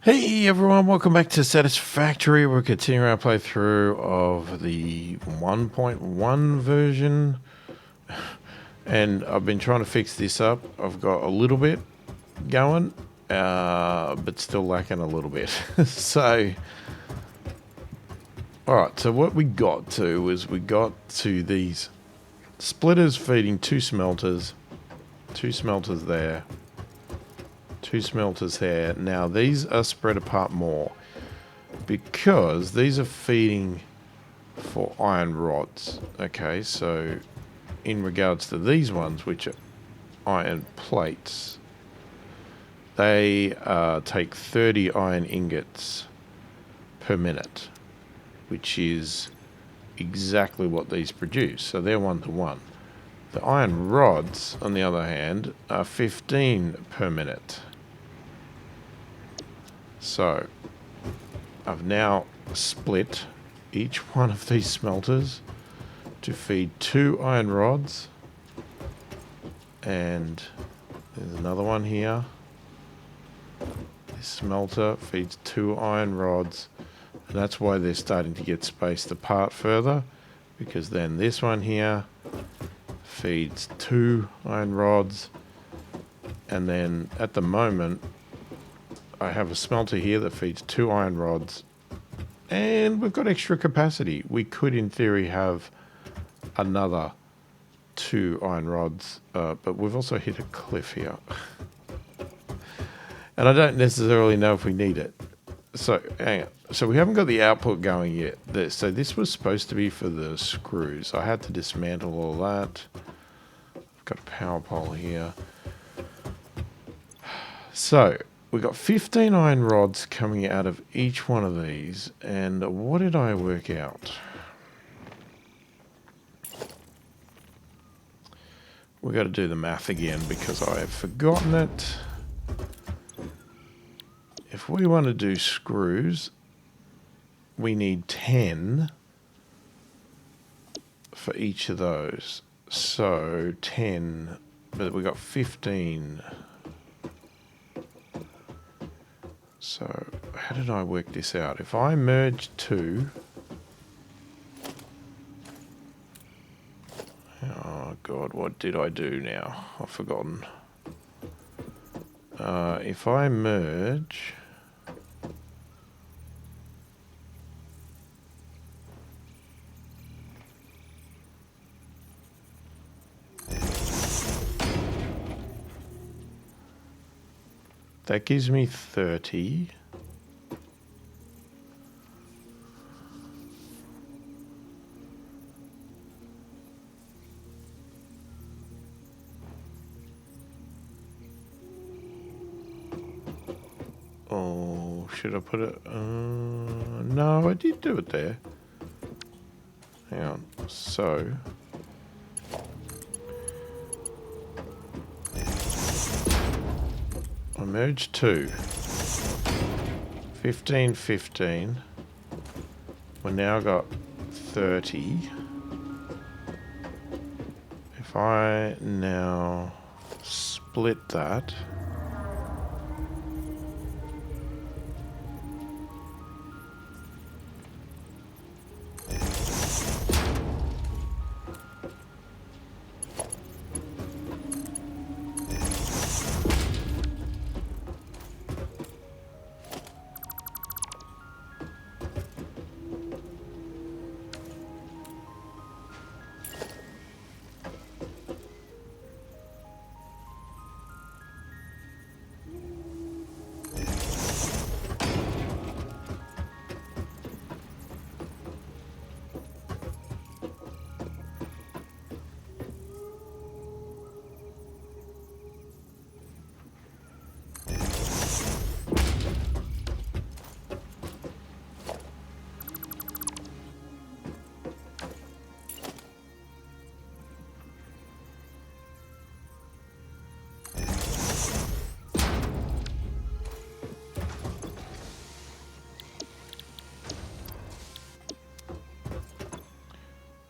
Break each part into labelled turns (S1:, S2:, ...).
S1: Hey everyone, welcome back to Satisfactory. We're continuing our playthrough of the 1.1 version, and I've been trying to fix this up. I've got a little bit going, but still lacking a little bit. So, alright, so what we got to was we got to these splitters feeding two smelters there, two smelters there. Now these are spread apart more because these are feeding for iron rods. Okay, so in regards to these ones, which are iron plates, they take 30 iron ingots per minute, which is exactly what these produce. So they're 1 to 1. The iron rods, on the other hand, are 15 per minute. So I've now split each one of these smelters to feed 2 iron rods, and there's another one here. This smelter feeds 2 iron rods, and that's why they're starting to get spaced apart further, because then this one here feeds 2 iron rods, and then at the moment I have a smelter here that feeds 2 iron rods, and we've got extra capacity. We could in theory have another 2 iron rods, but we've also hit a cliff here. And I don't necessarily know if we need it. So hang on. So we haven't got the output going yet. So this was supposed to be for the screws. I had to dismantle all that. I've got a power pole here. So we've got 15 iron rods coming out of each one of these. And what did I work out? We've got to do the math again because I have forgotten it. If we want to do screws, we need 10 for each of those. So 10, but we got 15. So how did I work this out? If I merge 2, oh god, what did I do now? I've forgotten. If I merge that gives me 30. Oh, should I put it? No, I did do it there. Hang on. So I merged 2. 15, 15. We now got 30. If I now split that,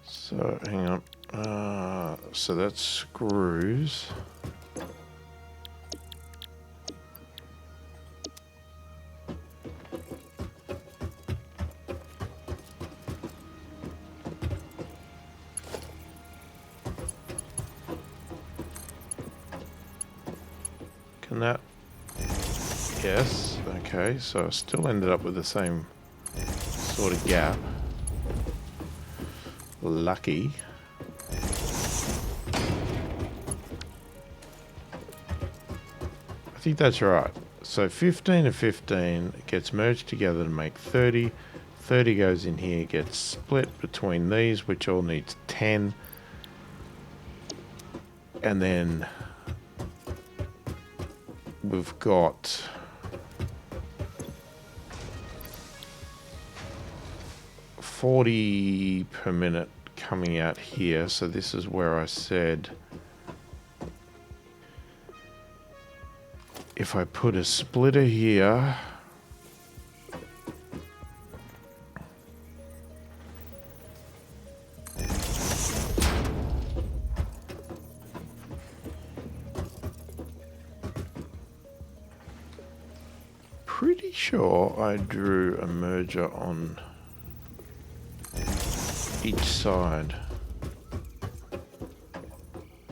S1: so hang on. So that's screws. Yes, okay, so I still ended up with the same sort of gap. Lucky. I think that's right. So 15 and 15 gets merged together to make 30. 30 goes in here, gets split between these, which all needs 10. And then we've got $40 per minute coming out here. So this is where I said if I put a splitter here, pretty sure I drew a merger on each side.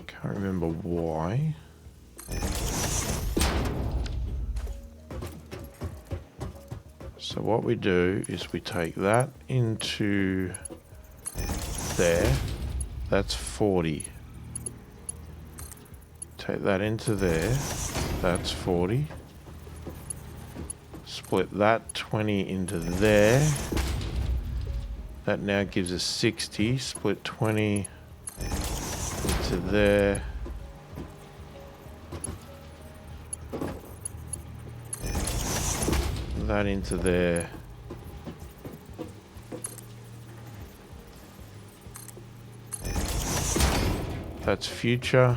S1: Can't remember why. So what we do is we take that into there. That's 40. Take that into there. That's 40. Split that 20 into there. That now gives us 60. Split 20 into there. That into there. That's future.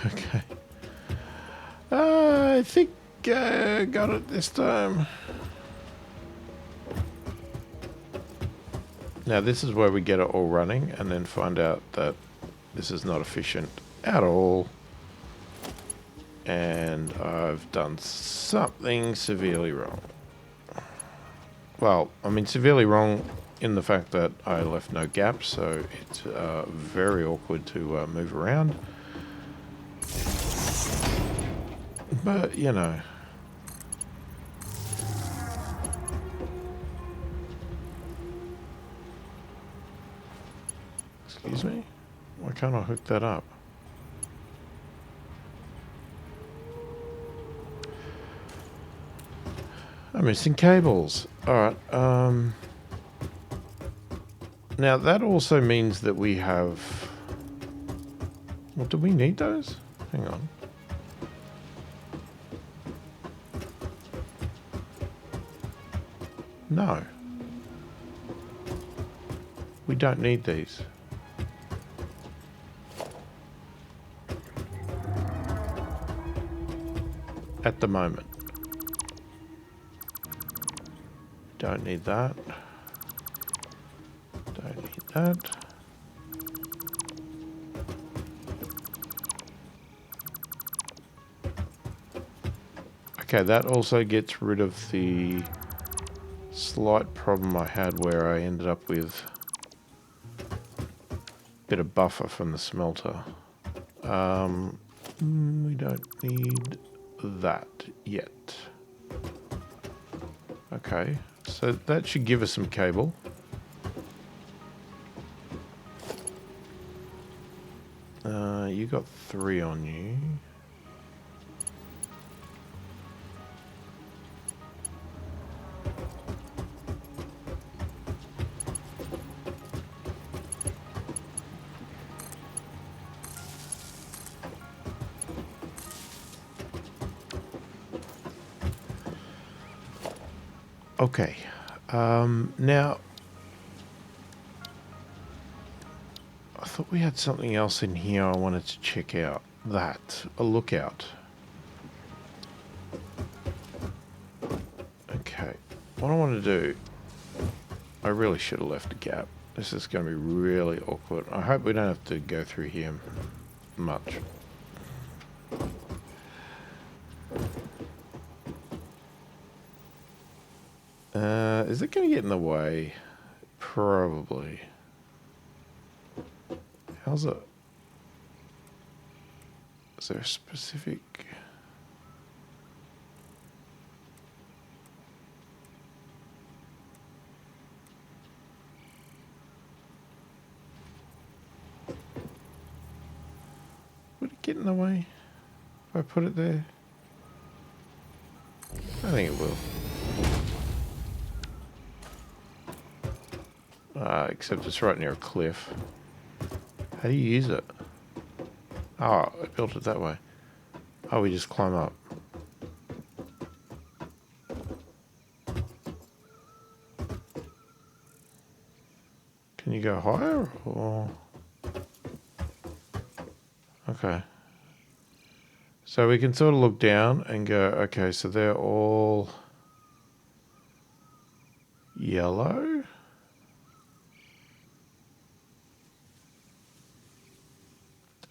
S1: Okay. I think I got it this time. Now this is where we get it all running and then find out that this is not efficient at all. And I've done something severely wrong. Well, I mean severely wrong in the fact that I left no gaps, so it's very awkward to move around. But, you know. Excuse me? Why can't I hook that up? I'm missing cables. Alright, now that also means that we have... Well, do we need those? Hang on. No. We don't need these. At the moment. Don't need that. Don't need that. Okay, that also gets rid of the slight problem I had where I ended up with a bit of buffer from the smelter. We don't need that yet. Okay, so that should give us some cable. You got 3 on you. Okay, now I thought thought we had something else in here I wanted to check out. A lookout. Okay, what I want to do, I really should have left a gap. This is going to be really awkward. I hope we don't have to go through here much. Is it going to get in the way? Probably. How's it? Is there a specific... Would it get in the way if I put it there? I think it will. Except it's right near a cliff. How do you use it? Oh, I built it that way. Oh, we just climb up. Can you go higher or... Okay. So we can sort of look down and go, okay, so they're all yellow.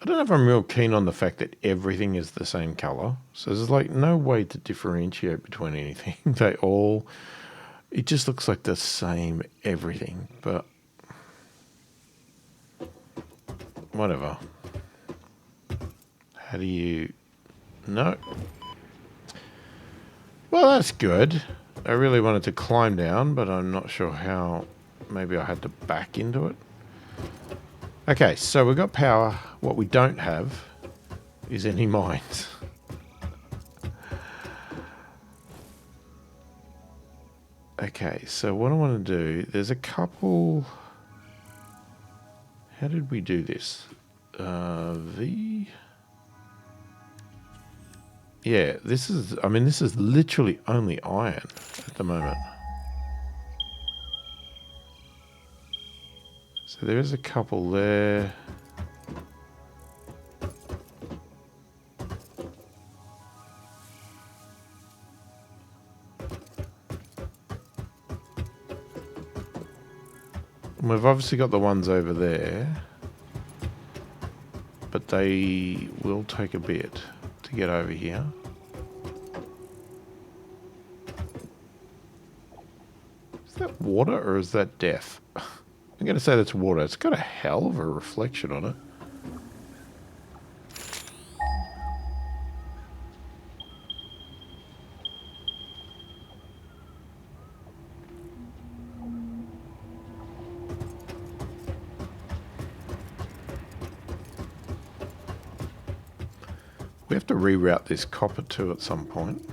S1: I don't know if I'm real keen on the fact that everything is the same color. So there's like no way to differentiate between anything. They all, it just looks like the same everything, but whatever. How do you... No. Well, that's good. I really wanted to climb down, but I'm not sure how. Maybe I had to back into it. Okay, so we've got power. What we don't have is any mines. Okay, so what I want to do, there's a couple... How did we do this? Yeah, this is, I mean, this is literally only iron at the moment. So there is a couple there. And we've obviously got the ones over there, but they will take a bit to get over here. Is that water or is that death? I'm going to say that's water. It's got a hell of a reflection on it. We have to reroute this copper too at some point.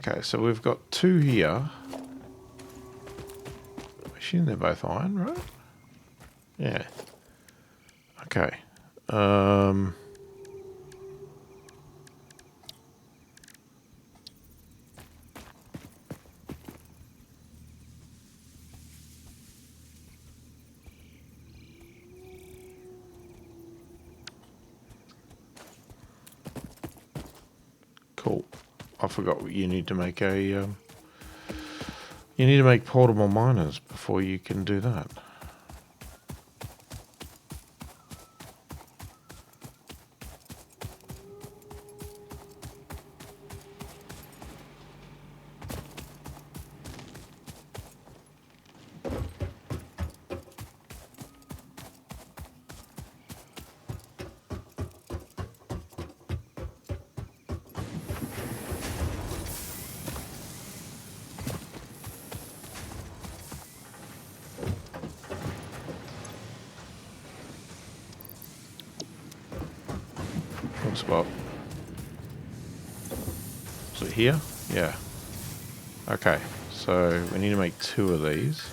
S1: Okay, so we've got two here. I assume they're both iron, right? Yeah. Okay. Cool. I forgot you need to make a you need to make portable miners before you can do that. spot. Is it here? Yeah. Okay, so we need to make 2 of these.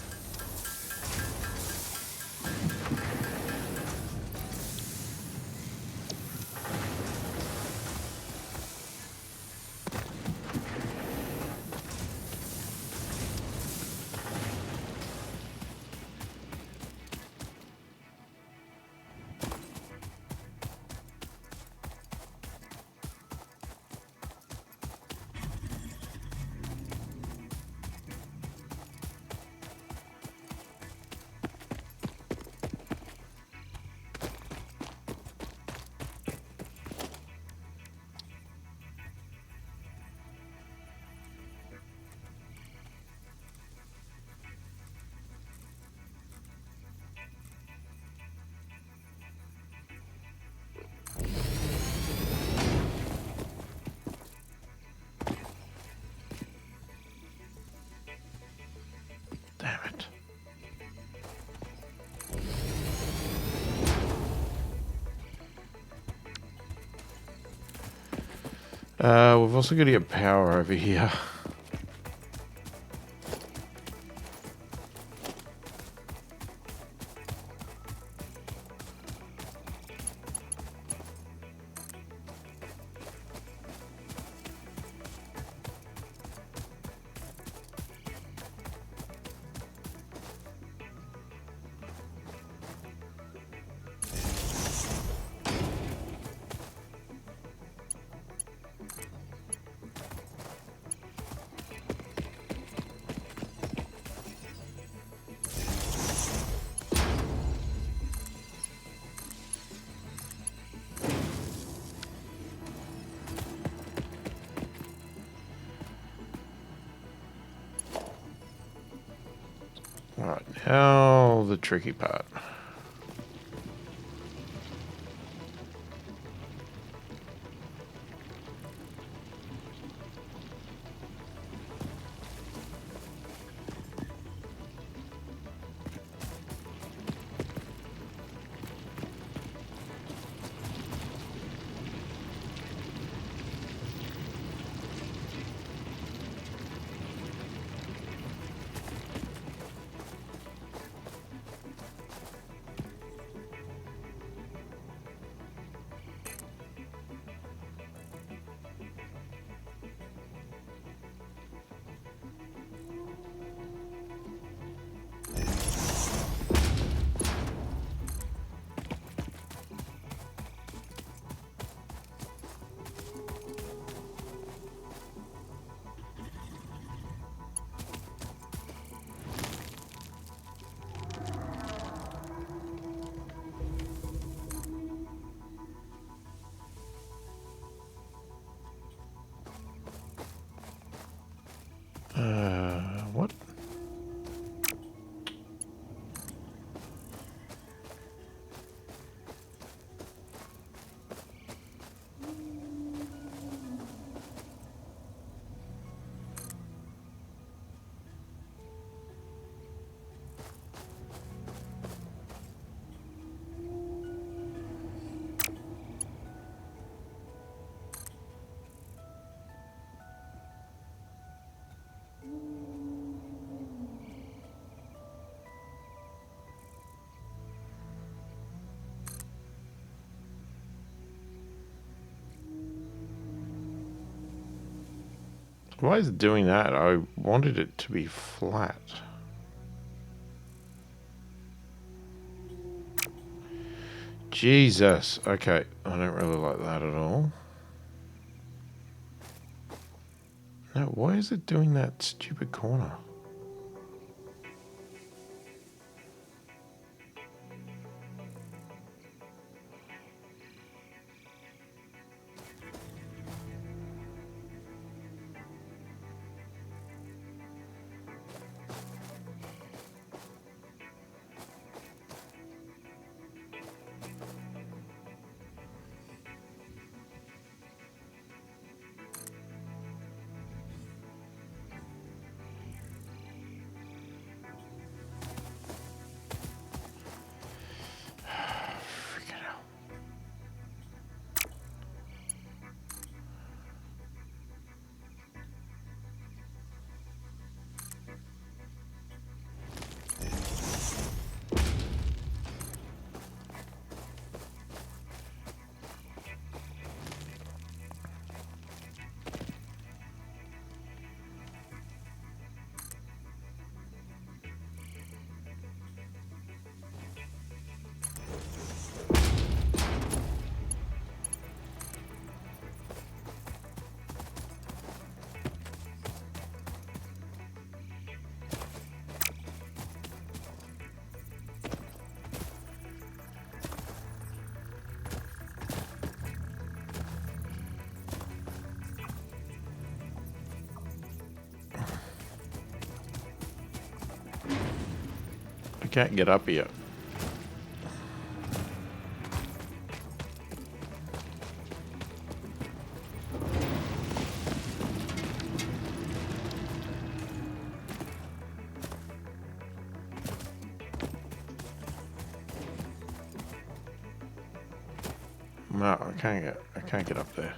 S1: Damn it. We've also got to get power over here. Alright, now the tricky part. What? Why is it doing that? I wanted it to be flat. Jesus. Okay, I don't really like that at all. No, why is it doing that stupid corner? can't get up here. No, I can't get up there.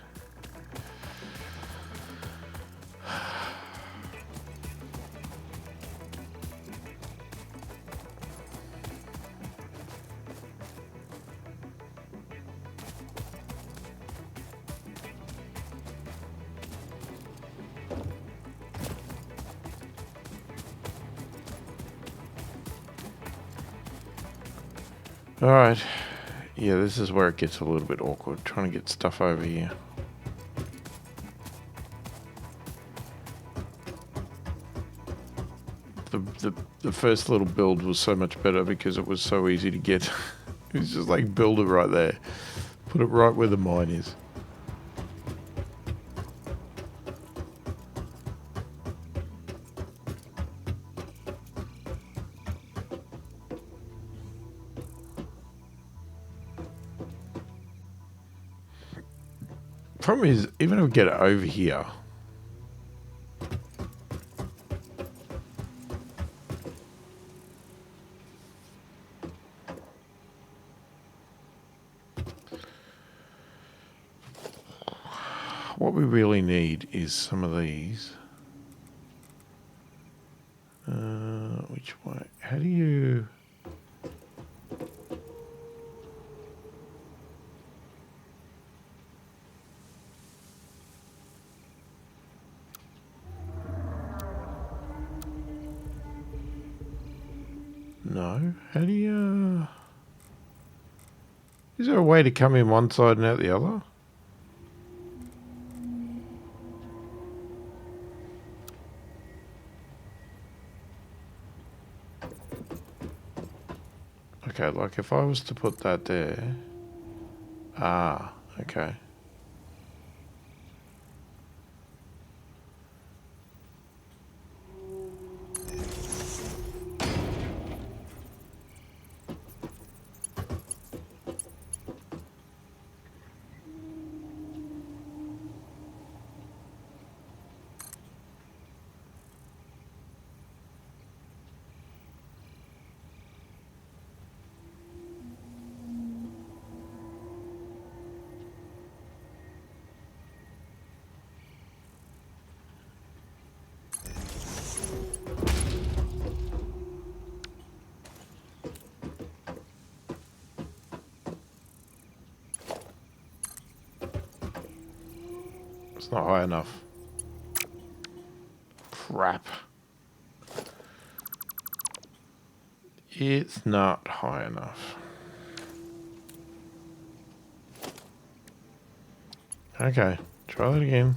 S1: Alright. Yeah, this is where it gets a little bit awkward, trying to get stuff over here. The first little build was so much better because it was so easy to get. It was just like build it right there. Put it right where the mine is. Problem is, even if we get it over here, what we really need is some of these. Which way? How do you... No. How do you... Is there a way to come in one side and out the other? Okay, like if I was to put that there... Ah, okay. It's not high enough. Crap. It's not high enough. Okay, try that again.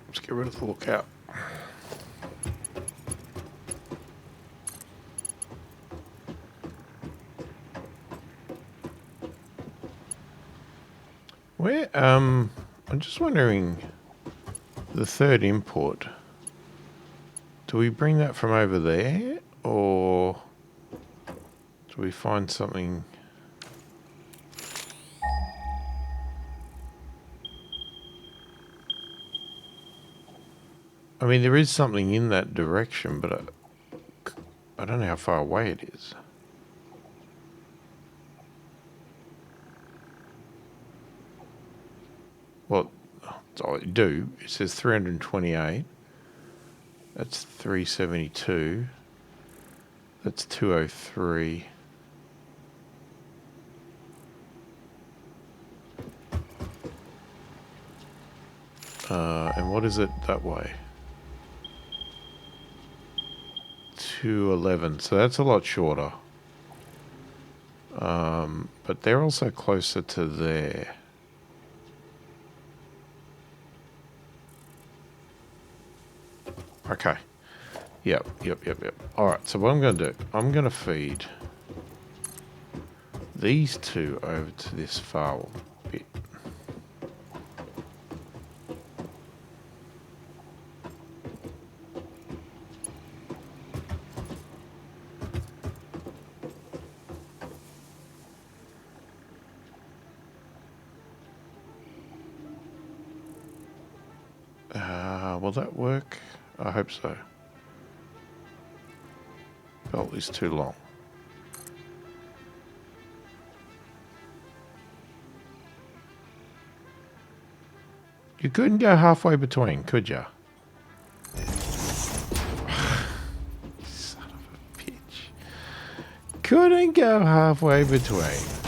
S1: Let's get rid of the lookout. Where, I'm just wondering, the third import, do we bring that from over there, or do we find something? I mean, there is something in that direction, but I don't know how far away it is. Well, that's all I do. It says 328. That's 372. That's 203. And what is it that way? 211. So that's a lot shorter. But they're also closer to there. Okay. Yep. Alright, so what I'm going to do, I'm going to feed these two over to this far bit. Will that work? I hope so. Belt is too long. You couldn't go halfway between, could you? Son of a bitch. Couldn't go halfway between.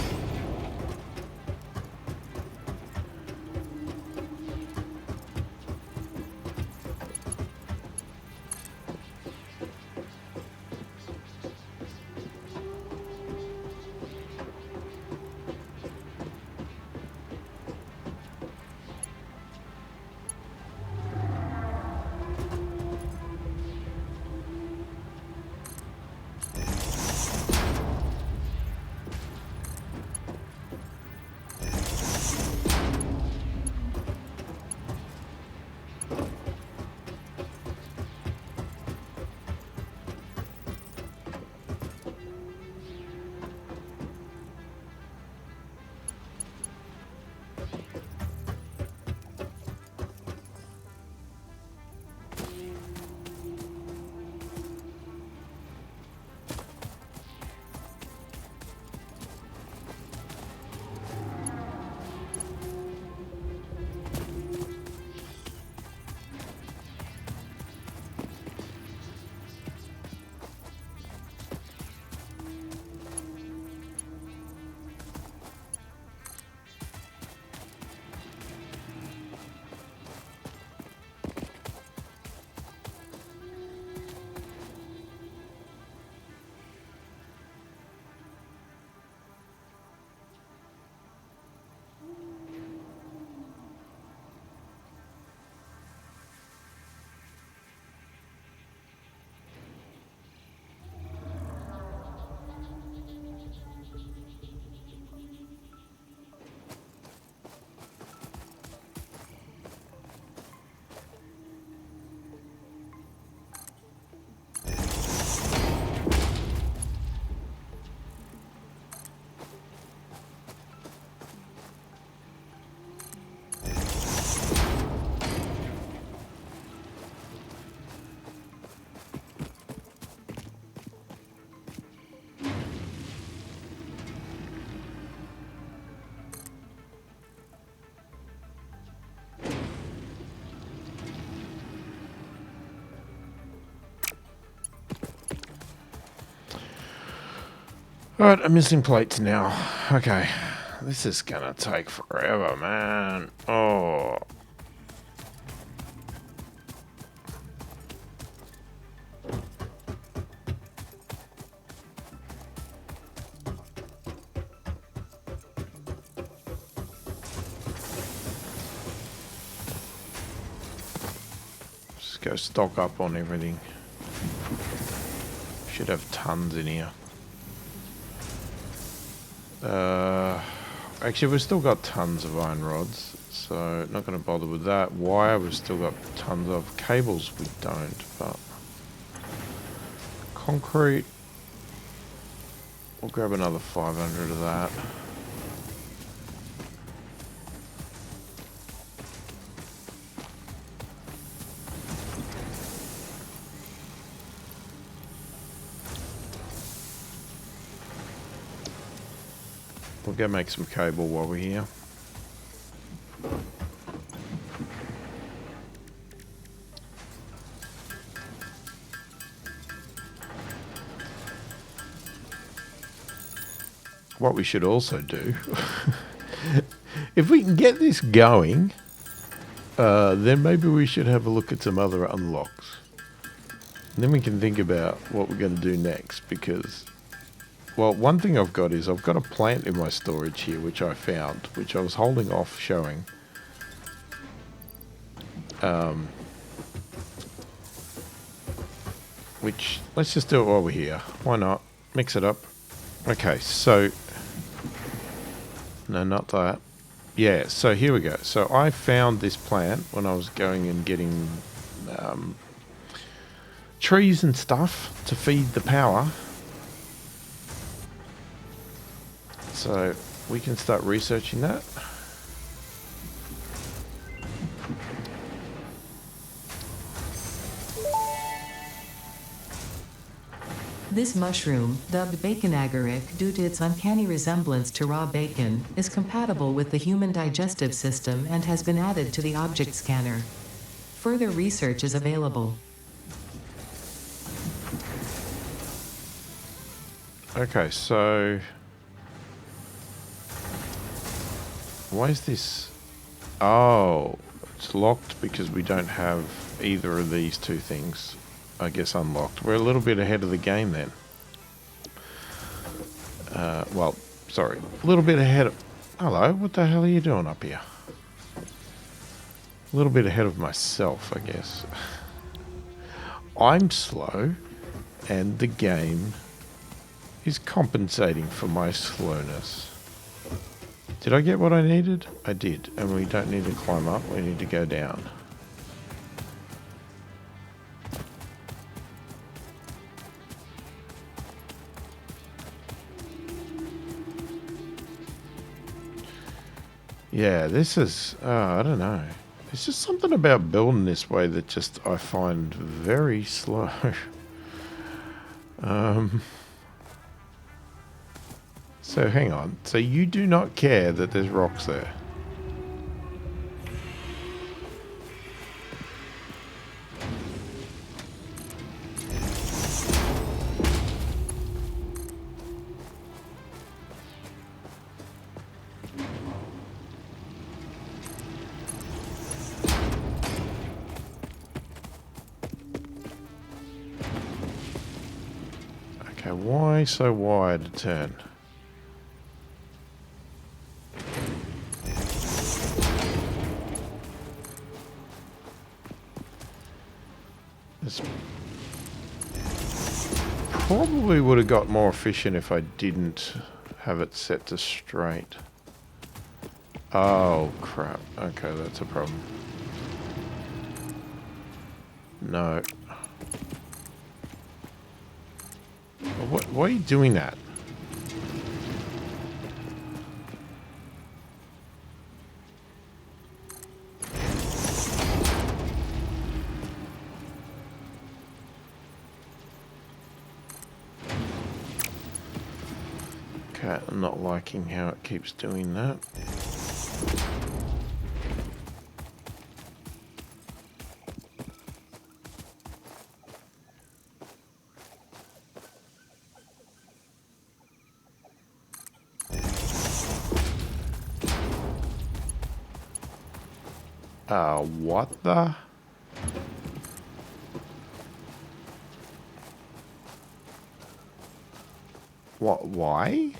S1: Alright, I'm missing plates now. Okay. This is gonna take forever, man. Oh. Just go stock up on everything. Should have tons in here. Actually, we've still got tons of iron rods, so not going to bother with that. Wire, we've still got tons of. Cables, we don't, but concrete, we'll grab another 500 of that. We'll go make some cable while we're here. What we should also do, if we can get this going, then maybe we should have a look at some other unlocks. And then we can think about what we're going to do next, because, well, one thing I've got is I've got a plant in my storage here, which I found, which I was holding off showing. Which, let's just do it while we're here. Why not? Mix it up. Okay, so, no, not that. Yeah, so here we go. So I found this plant when I was going and getting trees and stuff to feed the power. So we can start researching that.
S2: This mushroom, dubbed bacon agaric due to its uncanny resemblance to raw bacon, is compatible with the human digestive system and has been added to the object scanner. Further research is available.
S1: Okay, so why is this? Oh, it's locked because we don't have either of these two things. I guess unlocked. We're a little bit ahead of the game then. Well, sorry. A little bit ahead of... Hello, what the hell are you doing up here? A little bit ahead of myself, I guess. I'm slow, and the game is compensating for my slowness. Did I get what I needed? I did. And we don't need to climb up, we need to go down. Yeah, this is, I don't know. It's just something about building this way that just I find very slow. So hang on. So you do not care that there's rocks there? Okay, why so wide a turn? This probably would have got more efficient if I didn't have it set to straight. Oh, crap. Okay, that's a problem. No. Why are you doing that? Okay, I'm not liking how it keeps doing that. What the? What, why?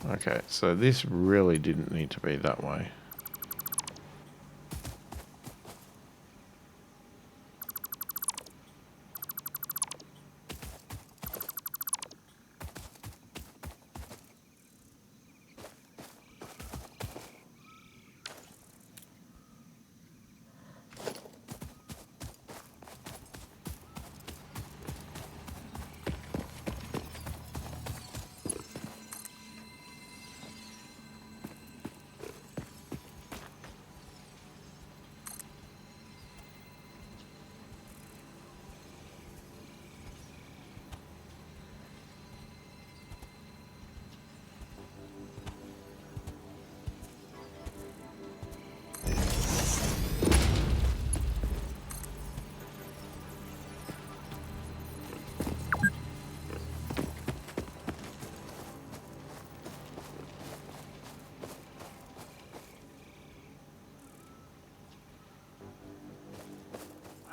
S1: Okay, so this really didn't need to be that way.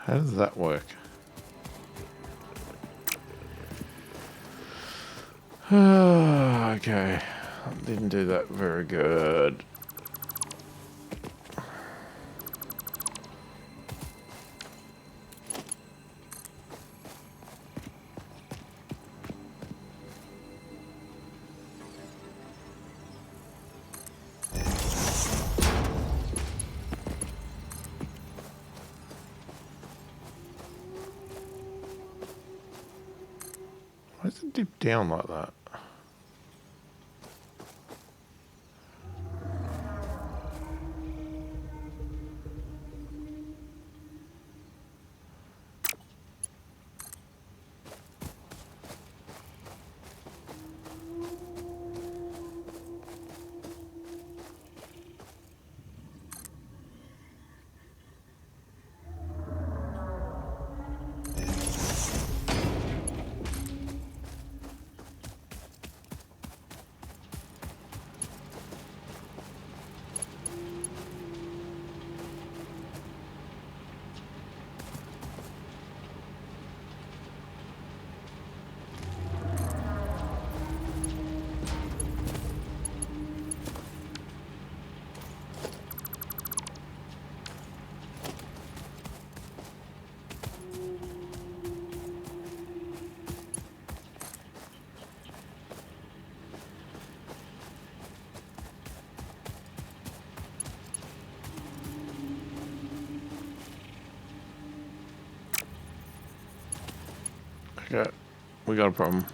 S1: How does that work? Okay, didn't do that very good. Why does it dip down like that? Okay, we got a problem.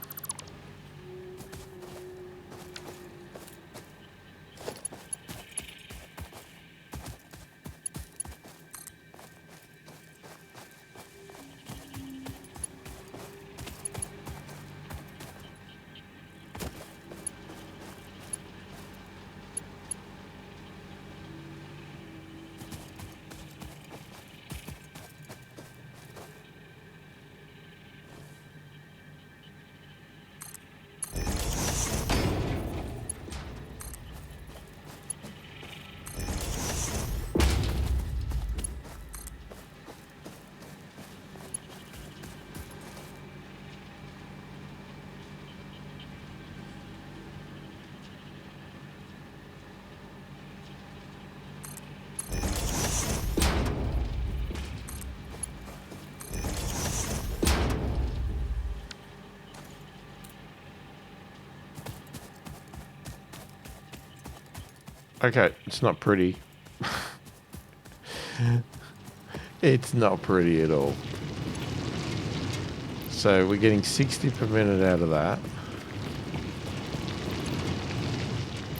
S1: Okay, it's not pretty. It's not pretty at all. So we're getting 60 per minute out of that.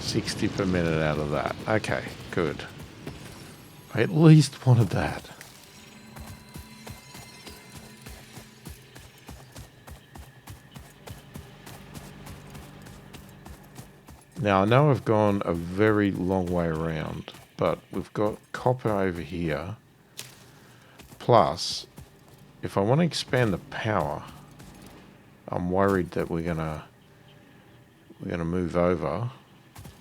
S1: 60 per minute out of that. Okay, good. I at least wanted that. Now, I know I've gone a very long way around, but we've got copper over here. Plus, if I want to expand the power, I'm worried that we're gonna move over,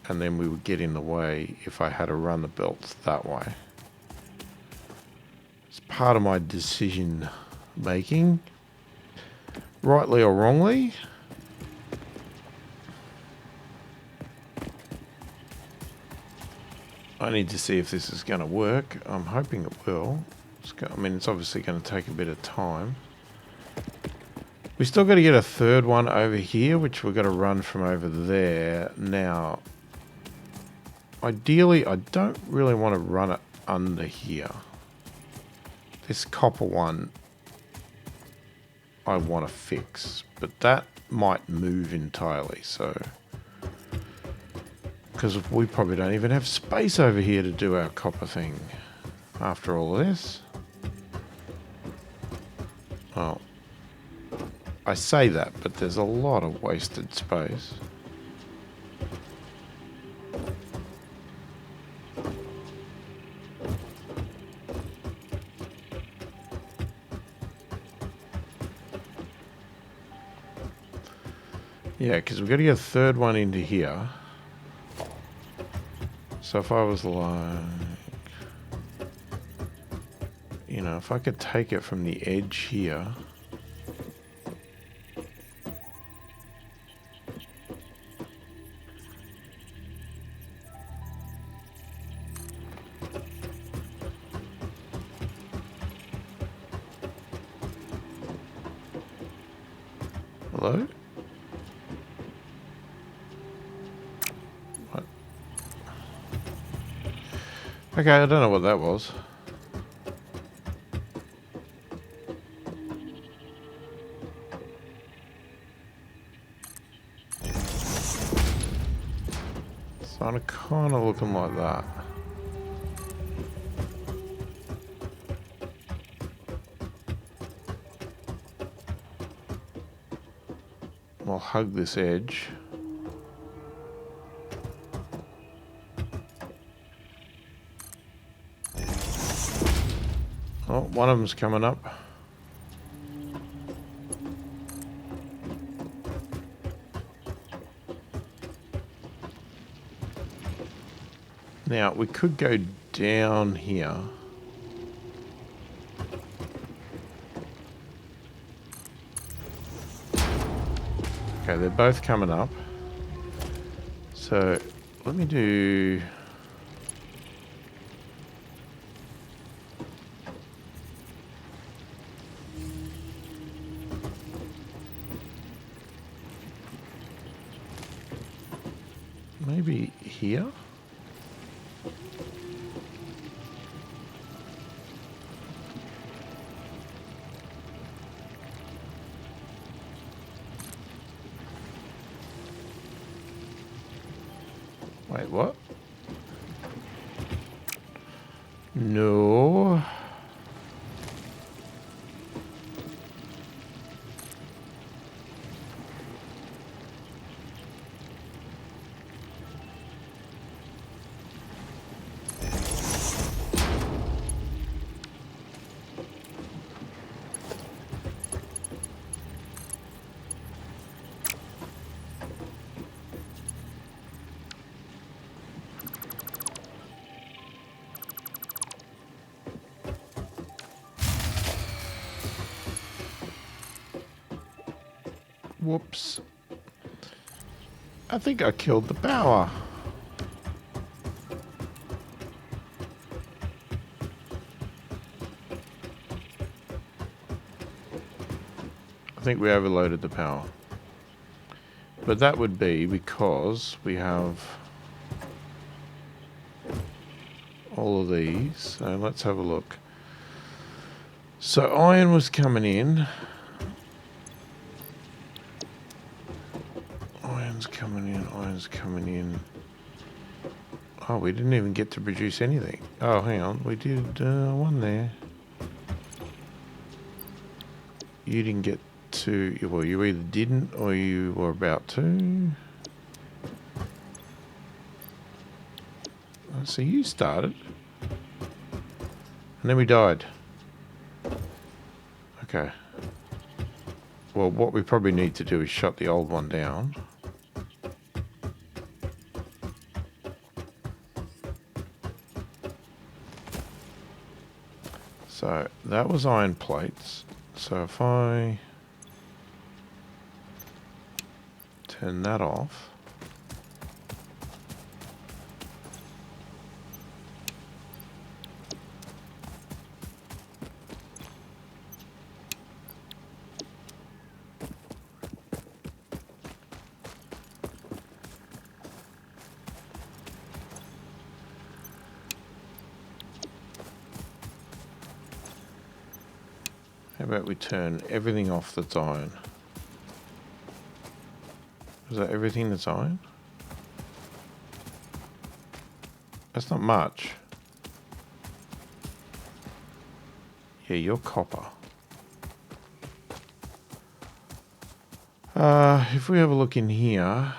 S1: and then we would get in the way if I had to run the belts that way. It's part of my decision making, rightly or wrongly. I need to see if this is going to work. I'm hoping it will. I mean, it's obviously going to take a bit of time. We still got to get a third one over here, which we've got to run from over there. Now, ideally, I don't really want to run it under here. This copper one, I want to fix, but that might move entirely, so... Because we probably don't even have space over here to do our copper thing after all of this. Well, I say that, but there's a lot of wasted space. Yeah, because we've got to get a third one into here. So if I was like... You know, if I could take it from the edge here... Hello? What? Okay, I don't know what that was. So I'm kind of looking like that. I'll hug this edge. Oh, one of them's coming up. Now, we could go down here. Okay, they're both coming up. So, let me do... Maybe here? Wait, what? No. Whoops. I think I killed the power. I think we overloaded the power. But that would be because we have all of these. So let's have a look. So iron was coming in. Iron's coming in. Oh, we didn't even get to produce anything. Oh, hang on. We did one there. You didn't get to... Well, you either didn't or you were about to. So you started. And then we died. Okay. Well, what we probably need to do is shut the old one down. So that was iron plates. So if I turn that off. about we turn everything off that's iron? Is that everything that's iron? That's not much. Yeah, you're copper. If we have a look in here...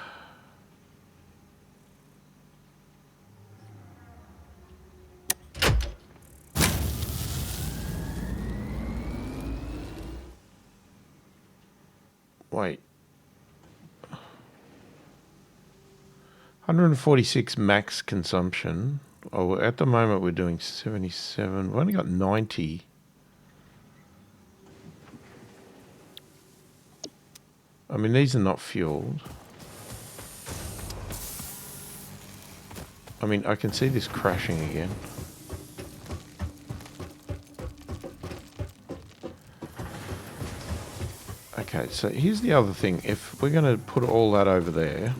S1: Wait. 146 max consumption. Oh, at the moment we're doing 77. We've only got 90. I mean, these are not fueled. I mean, I can see this crashing again. Okay, so here's the other thing. If we're going to put all that over there...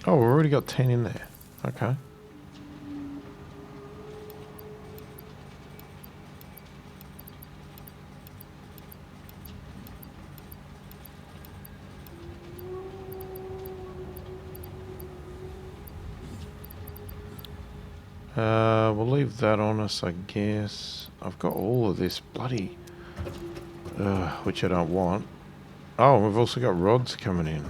S1: Oh, we've already got 10 in there. Okay. We'll leave that on us, I guess. I've got all of this bloody... which I don't want. Oh, we've also got rods coming in.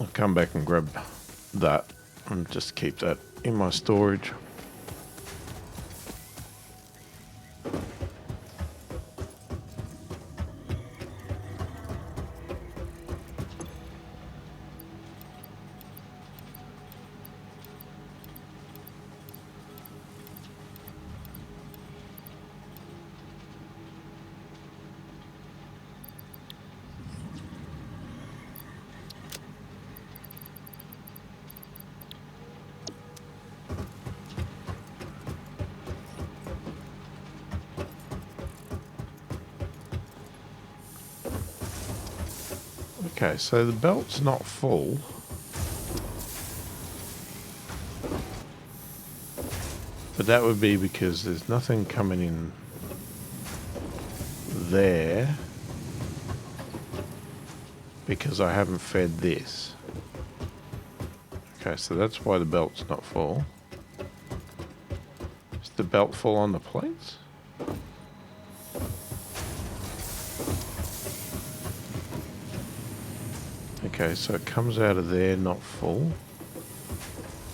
S1: I'll come back and grab that and just keep that in my storage. Okay, so the belt's not full. But that would be because there's nothing coming in there. Because I haven't fed this. Okay, so that's why the belt's not full. Is the belt full on the plates? Okay, so it comes out of there, not full.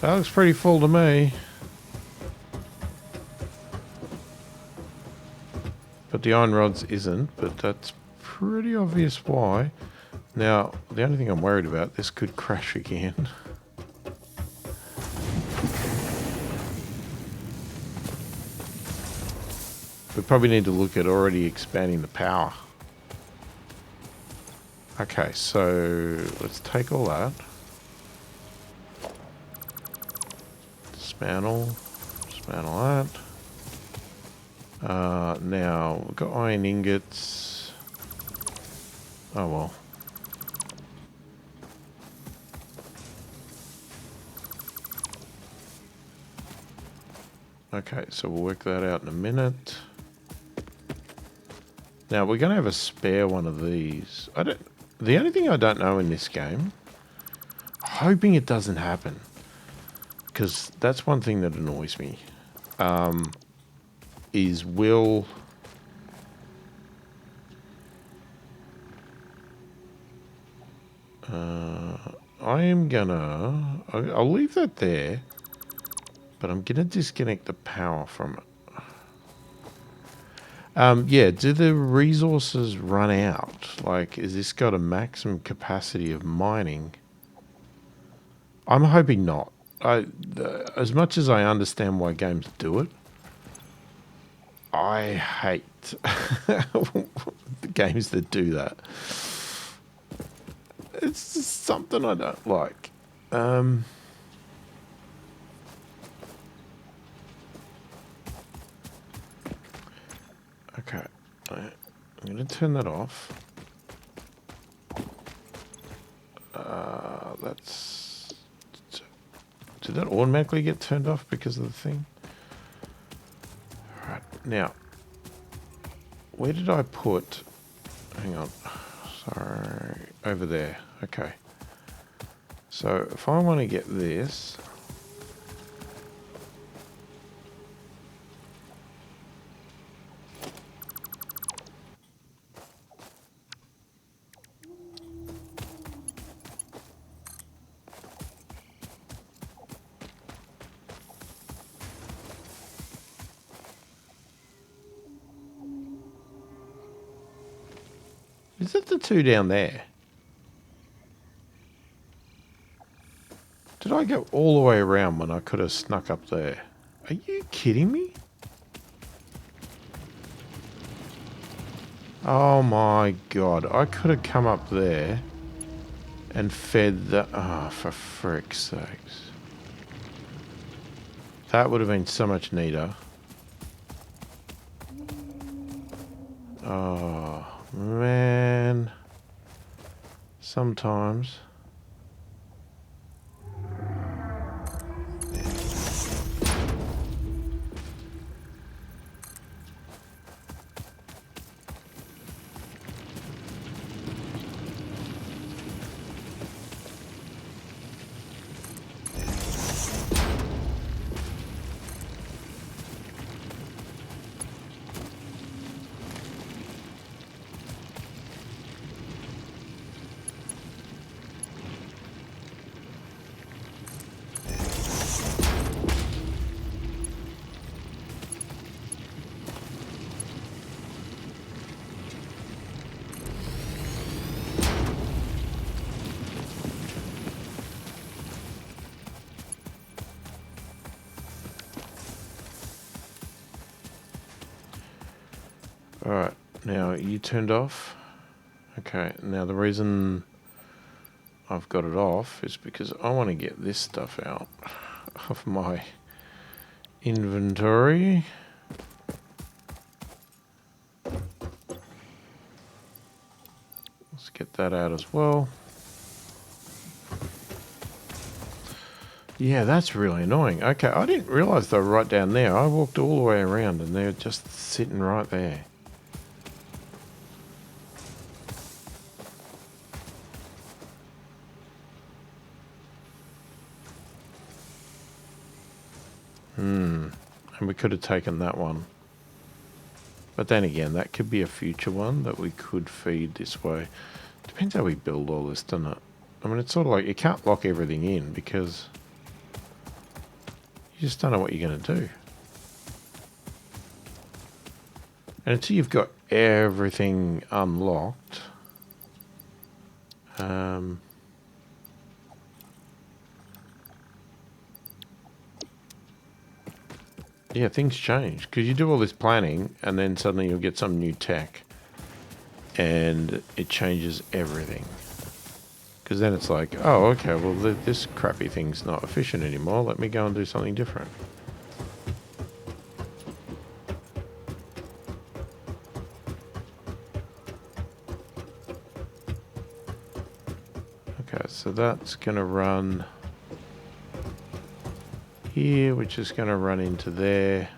S1: That looks pretty full to me. But the iron rods isn't, but that's pretty obvious why. Now, the only thing I'm worried about, this could crash again. We probably need to look at already expanding the power. Okay, so let's take all that. Dismantle that. Now, we've got iron ingots. Oh well. Okay, so we'll work that out in a minute. Now, we're going to have a spare one of these. The only thing I don't know in this game, hoping it doesn't happen, because that's one thing that annoys me, is I am gonna... I'll leave that there. But I'm gonna disconnect the power from it. Yeah, do the resources run out? Like, is this got a maximum capacity of mining? I'm hoping not. As much as I understand why games do it, I hate the games that do that. It's just something I don't like. Okay, I'm going to turn that off. That's... Did that automatically get turned off because of the thing? Alright, now, where did I put... Hang on. Sorry, over there. Okay. So, if I want to get this... Is it the two down there? Did I go all the way around when I could have snuck up there? Are you kidding me? Oh my god, I could have come up there and fed the... Oh, for frick's sakes. That would have been so much neater. Oh, man. Sometimes. Alright, now you turned off. Okay, now the reason I've got it off is because I want to get this stuff out of my inventory. Let's get that out as well. Yeah, that's really annoying. Okay, I didn't realise they were right down there. I walked all the way around and they're just sitting right there. And we could have taken that one. But then again, that could be a future one that we could feed this way. Depends how we build all this, doesn't it? I mean, it's sort of like you can't lock everything in because you just don't know what you're going to do. And until you've got everything unlocked, yeah, things change. Because you do all this planning and then suddenly you'll get some new tech and it changes everything. Because then it's like, oh, okay, well, this crappy thing's not efficient anymore. Let me go and do something different. Okay, so that's going to run here, which is going to run into there.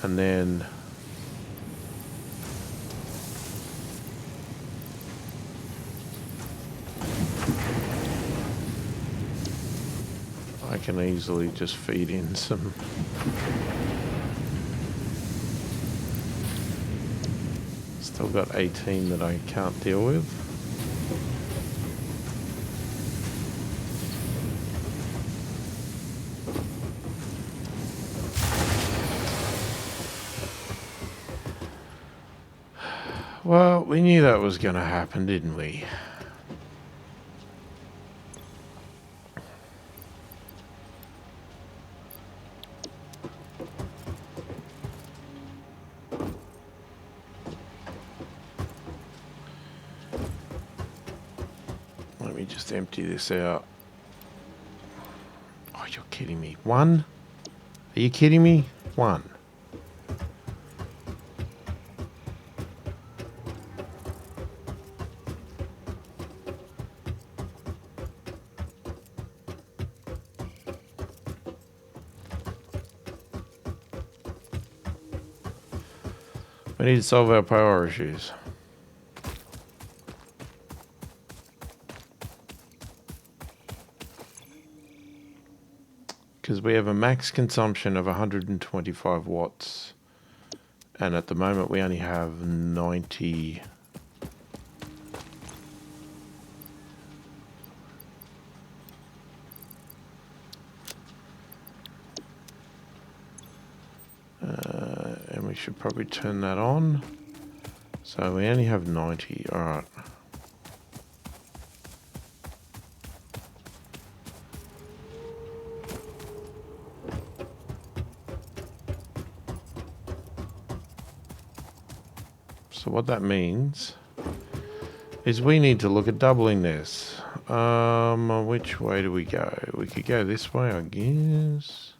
S1: And then I can easily just feed in some still got 18 that I can't deal with. we knew that was going to happen, didn't we? Let me just empty this out. Oh, you're kidding me. One? Are you kidding me? One. We need to solve our power issues. Because we have a max consumption of 125 watts. And at the moment we only have 90. And we should probably turn that on. So we only have 90. Alright. So what that means is we need to look at doubling this. Which way do we go? We could go this way, I guess.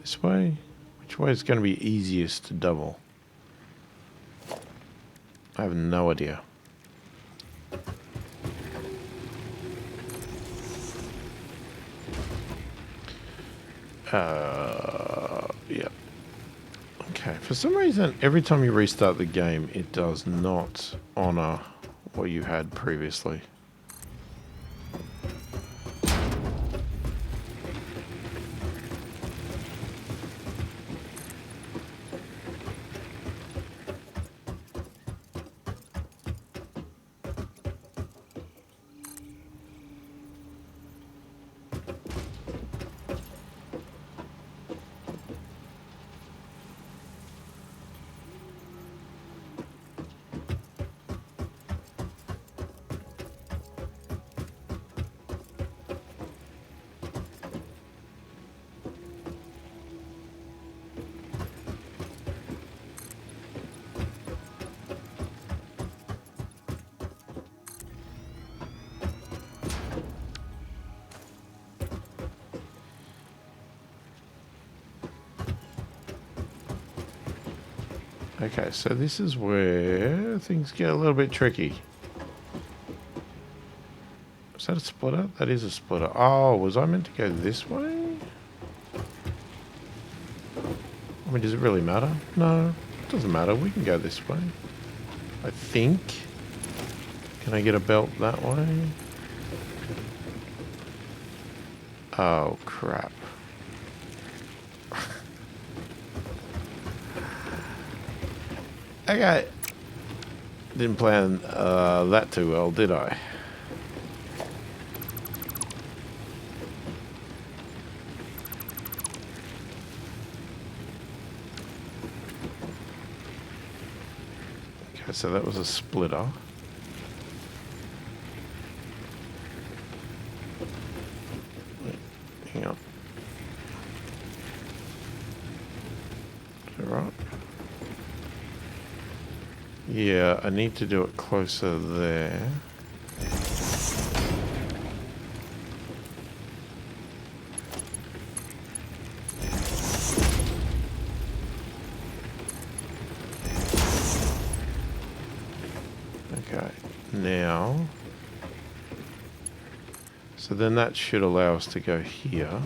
S1: This way? Which way is going to be easiest to double? I have no idea. Yeah. Okay, for some reason, every time you restart the game, it does not honor what you had previously. Okay, so this is where things get a little bit tricky. Is that a splitter? That is a splitter. Oh, was I meant to go this way? I mean, does it really matter? No, it doesn't matter. We can go this way. I think. Can I get a belt that way? Oh, crap. Okay. Didn't plan that too well, did I? Okay, so that was a splitter. Hang on. Is that right? Yeah, I need to do it closer there. Okay, now, so then that should allow us to go here.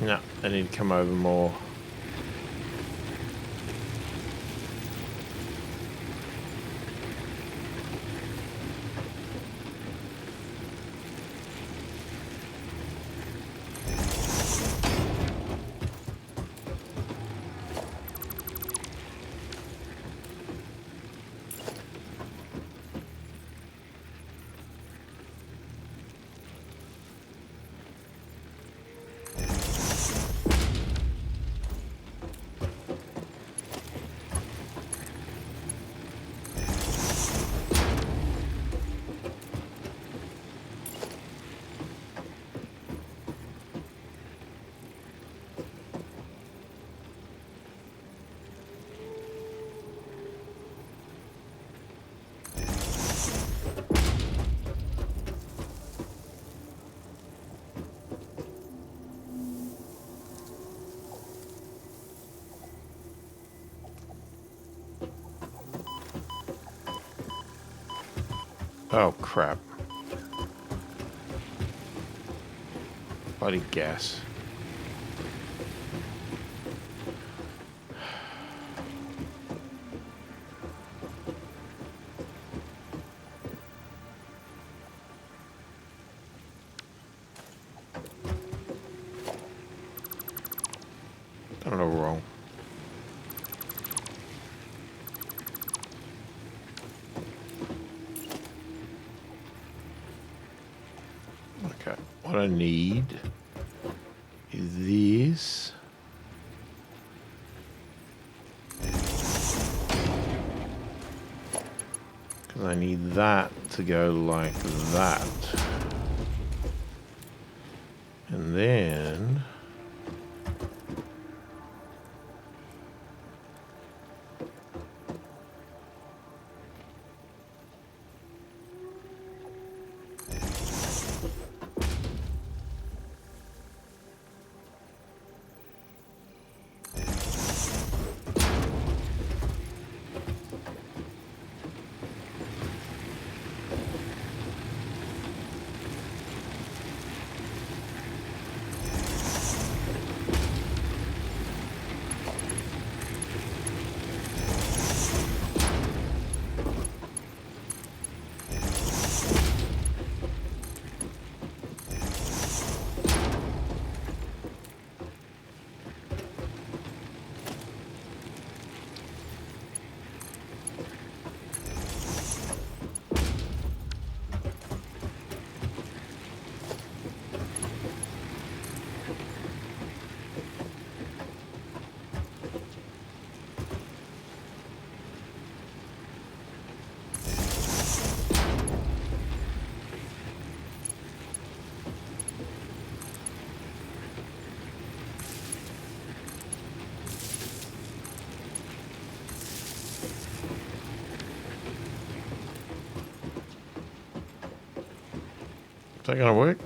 S1: No, I need to come over more. Oh, crap. Bloody gas. Done it all wrong. Okay, what I need is this. Because I need that to go like that. And then... Is that gonna work?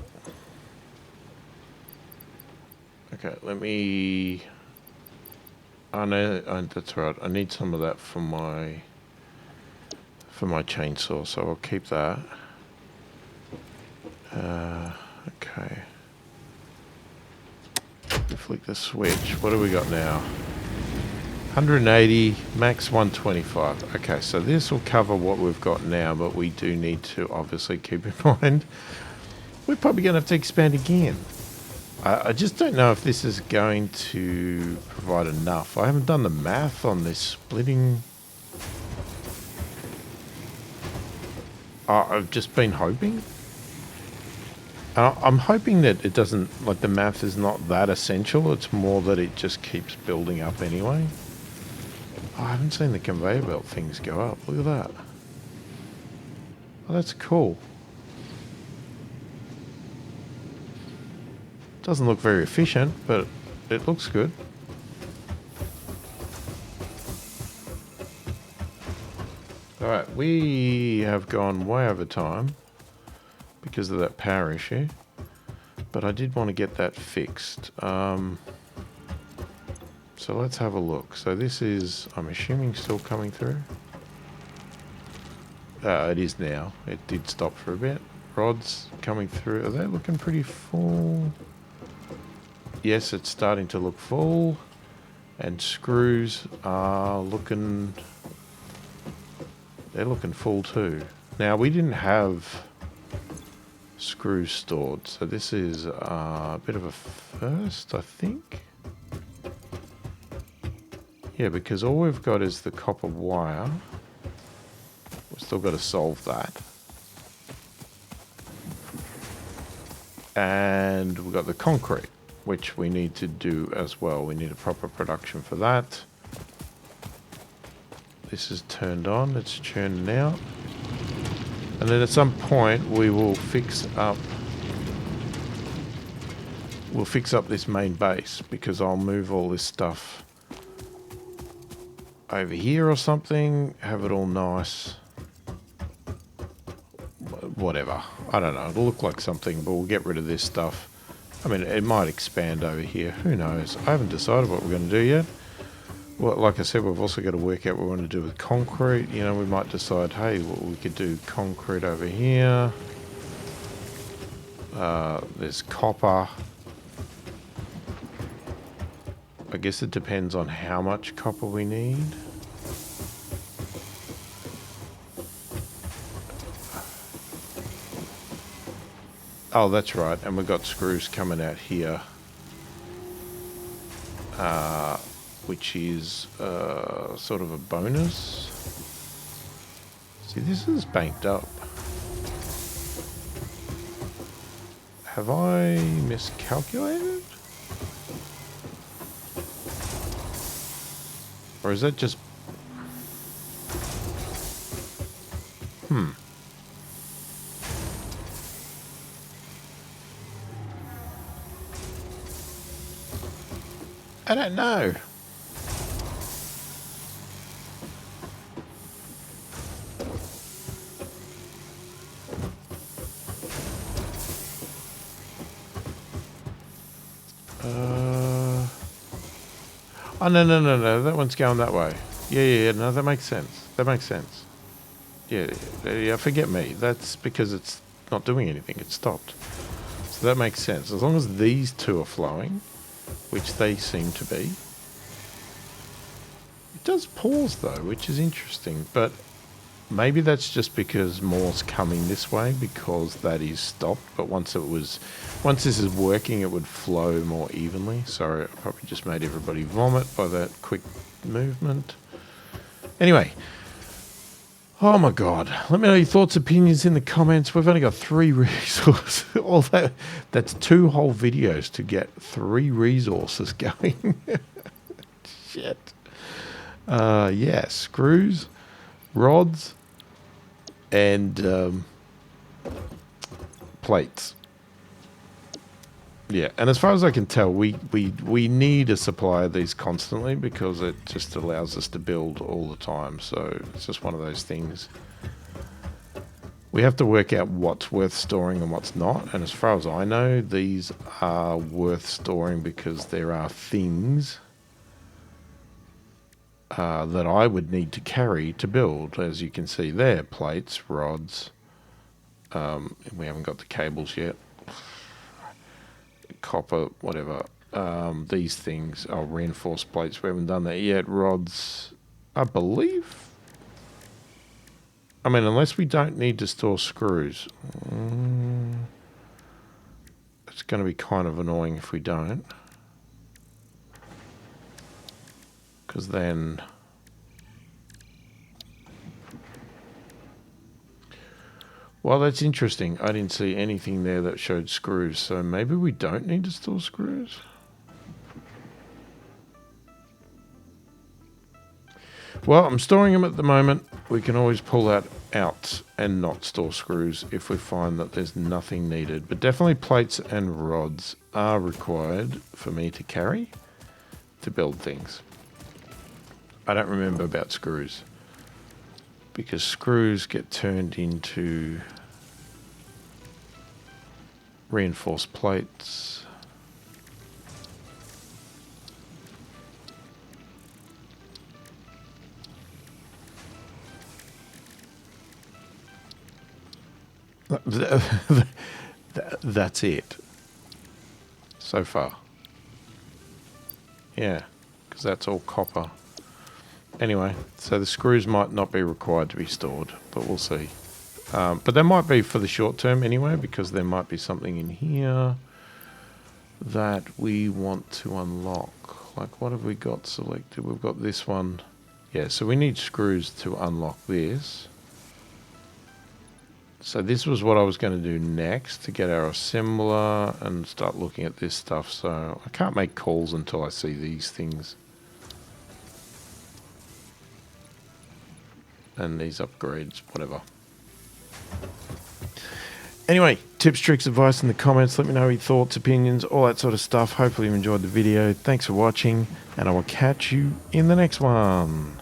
S1: Okay, let me... Oh no, that's right. I need some of that for my chainsaw, so I'll keep that. Okay. We flick the switch. What do we got now? 180, max 125. Okay, so this will cover what we've got now, but we do need to obviously keep in mind we're probably going to have to expand again. I just don't know if this is going to provide enough. I haven't done the math on this splitting. I've just been hoping. I'm hoping that it doesn't, like the math is not that essential. It's more that it just keeps building up anyway. Oh, I haven't seen the conveyor belt things go up. Look at that. Oh, that's cool. Doesn't look very efficient, but it looks good. Alright, we have gone way over time because of that power issue, but I did want to get that fixed. So let's have a look. So this is, I'm assuming, still coming through. It is now. It did stop for a bit. Rods coming through. Are they looking pretty full? yes, it's starting to look full. And screws are looking... They're looking full too. Now, we didn't have screws stored, so this is a bit of a first, I think. Yeah, because all we've got is the copper wire. We've still got to solve that. And we've got the concrete, which we need to do as well. We need a proper production for that. This is turned on, it's churning out. And then at some point we will fix up this main base, because I'll move all this stuff over here or something, have it all nice. Whatever. I don't know. It'll look like something, but we'll get rid of this stuff. I mean, it might expand over here. Who knows? I haven't decided what we're going to do yet. Well, like I said, we've also got to work out what we want to do with concrete. You know, we might decide, hey, well, we could do concrete over here. There's copper. I guess it depends on how much copper we need. Oh, that's right. And we've got screws coming out here. Which is sort of a bonus. See, this is banked up. Have I miscalculated? Or is that just... I don't know. Oh, no. That one's going that way. Yeah. No, that makes sense. That makes sense. Yeah, forget me. That's because it's not doing anything. It stopped. So that makes sense. As long as these two are flowing, which they seem to be. It does pause though, which is interesting, but maybe that's just because more's coming this way because that is stopped, but once this is working, it would flow more evenly. Sorry, I probably just made everybody vomit by that quick movement. Anyway, oh my god, let me know your thoughts, opinions in the comments. We've only got 3 resources. That's 2 whole videos to get 3 resources going. Shit. Yeah, screws, rods, and plates. Yeah, and as far as I can tell, we need a supply of these constantly because it just allows us to build all the time. So it's just one of those things. We have to work out what's worth storing and what's not. And as far as I know, these are worth storing because there are things that I would need to carry to build. As you can see there, plates, rods. We haven't got the cables yet. Copper, whatever. These things are reinforced plates. We haven't done that yet. Rods, I believe. I mean, unless we don't need to store screws. It's going to be kind of annoying if we don't. Because then... Well, that's interesting. I didn't see anything there that showed screws, so maybe we don't need to store screws? Well, I'm storing them at the moment. We can always pull that out and not store screws if we find that there's nothing needed. But definitely plates and rods are required for me to carry to build things. I don't remember about screws, because screws get turned into reinforced plates. That's it so far. Yeah, because that's all copper. Anyway, so the screws might not be required to be stored, but we'll see. But they might be for the short term anyway, because there might be something in here that we want to unlock. Like, what have we got selected? We've got this one. Yeah, so we need screws to unlock this. So this was what I was going to do next, to get our assembler and start looking at this stuff. So I can't make calls until I see these things. And these upgrades, whatever. Anyway, tips, tricks, advice in the comments. Let me know your thoughts, opinions, all that sort of stuff. Hopefully you enjoyed the video. Thanks for watching, and I will catch you in the next one.